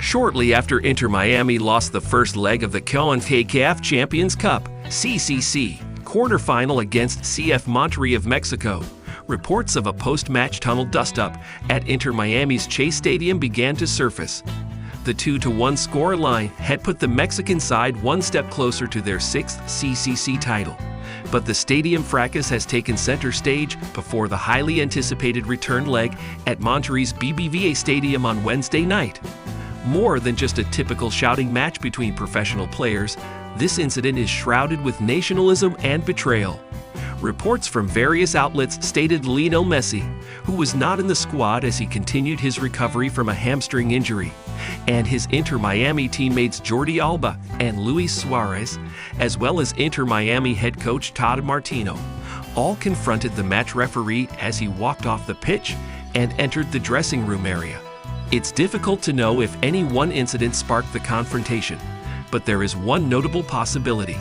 Shortly after Inter Miami lost the first leg of the CONCACAF Champions Cup (CCC) quarterfinal against CF Monterrey of Mexico, reports of a post-match tunnel dust-up at Inter Miami's Chase Stadium began to surface. The 2-1 score line had put the Mexican side one step closer to their sixth CCC title. But the stadium fracas has taken center stage before the highly anticipated return leg at Monterrey's BBVA Stadium on Wednesday night. More than just a typical shouting match between professional players, this incident is shrouded with nationalism and betrayal. Reports from various outlets stated Lionel Messi, who was not in the squad as he continued his recovery from a hamstring injury, and his Inter Miami teammates Jordi Alba and Luis Suarez, as well as Inter Miami head coach Todd Martino, all confronted the match referee as he walked off the pitch and entered the dressing room area. It's difficult to know if any one incident sparked the confrontation, but there is one notable possibility.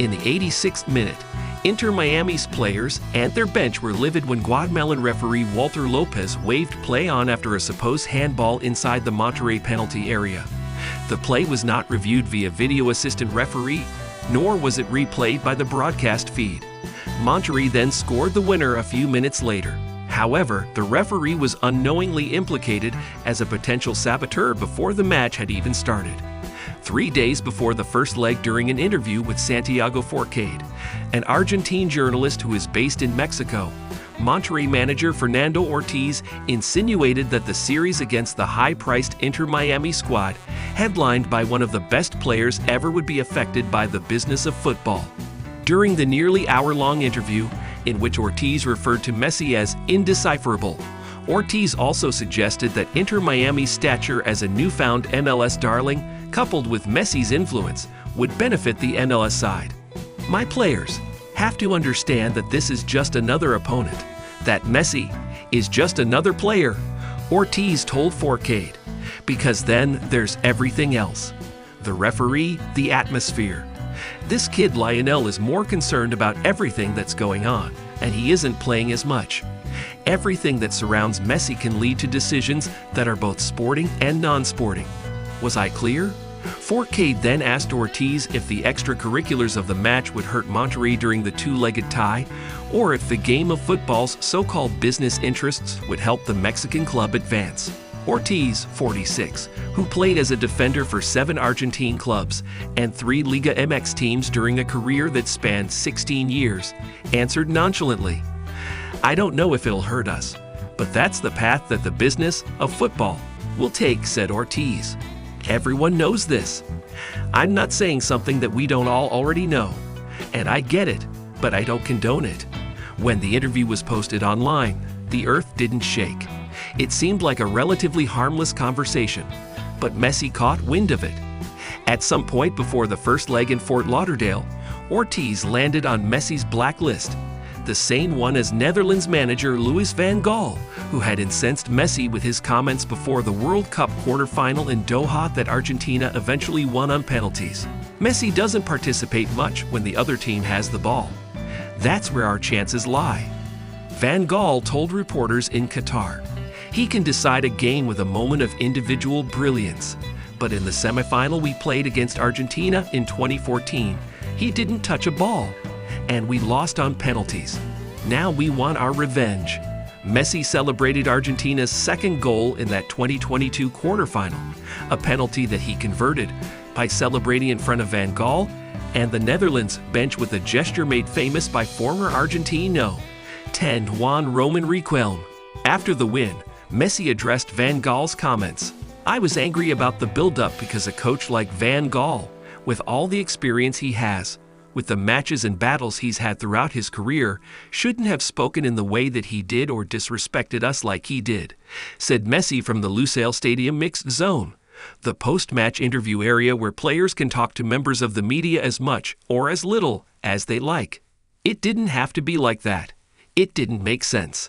In the 86th minute, Inter Miami's players and their bench were livid when Guatemalan referee Walter Lopez waved play on after a supposed handball inside the Monterrey penalty area. The play was not reviewed via video assistant referee, nor was it replayed by the broadcast feed. Monterrey then scored the winner a few minutes later. However, the referee was unknowingly implicated as a potential saboteur before the match had even started. 3 days before the first leg, during an interview with Santiago Forcade, an Argentine journalist who is based in Mexico, Monterrey manager Fernando Ortiz insinuated that the series against the high-priced Inter Miami squad, headlined by one of the best players ever, would be affected by the business of football. During the nearly hour-long interview, in which Ortiz referred to Messi as indecipherable, Ortiz also suggested that Inter Miami's stature as a newfound MLS darling, coupled with Messi's influence, would benefit the MLS side. My players have to understand that this is just another opponent, that Messi is just another player, Ortiz told Forcade, because then there's everything else. The referee, the atmosphere. This kid Lionel is more concerned about everything that's going on, and he isn't playing as much. Everything that surrounds Messi can lead to decisions that are both sporting and non-sporting. Was I clear? Forcade then asked Ortiz if the extracurriculars of the match would hurt Monterrey during the two-legged tie, or if the game of football's so-called business interests would help the Mexican club advance. Ortiz, 46, who played as a defender for 7 Argentine clubs and 3 Liga MX teams during a career that spanned 16 years, answered nonchalantly, "I don't know if it'll hurt us, but that's the path that the business of football will take," said Ortiz. Everyone knows this. I'm not saying something that we don't all already know, and I get it, but I don't condone it. When the interview was posted online, the earth didn't shake. It seemed like a relatively harmless conversation, but Messi caught wind of it. At some point before the first leg in Fort Lauderdale, Ortiz landed on Messi's blacklist, the same one as Netherlands manager Louis van Gaal, who had incensed Messi with his comments before the World Cup quarterfinal in Doha that Argentina eventually won on penalties. Messi doesn't participate much when the other team has the ball. That's where our chances lie. Van Gaal told reporters in Qatar, "He can decide a game with a moment of individual brilliance. But in the semifinal we played against Argentina in 2014, he didn't touch a ball. And we lost on penalties. Now we want our revenge." Messi celebrated Argentina's second goal in that 2022 quarterfinal, a penalty that he converted, by celebrating in front of Van Gaal and the Netherlands bench with a gesture made famous by former Argentino 10 Juan Roman Riquelme. After the win, Messi addressed Van Gaal's comments. "I was angry about the build-up because a coach like Van Gaal, with all the experience he has, with the matches and battles he's had throughout his career, shouldn't have spoken in the way that he did or disrespected us like he did," said Messi from the Lusail Stadium mixed zone, the post-match interview area where players can talk to members of the media as much or as little as they like. It didn't have to be like that. It didn't make sense.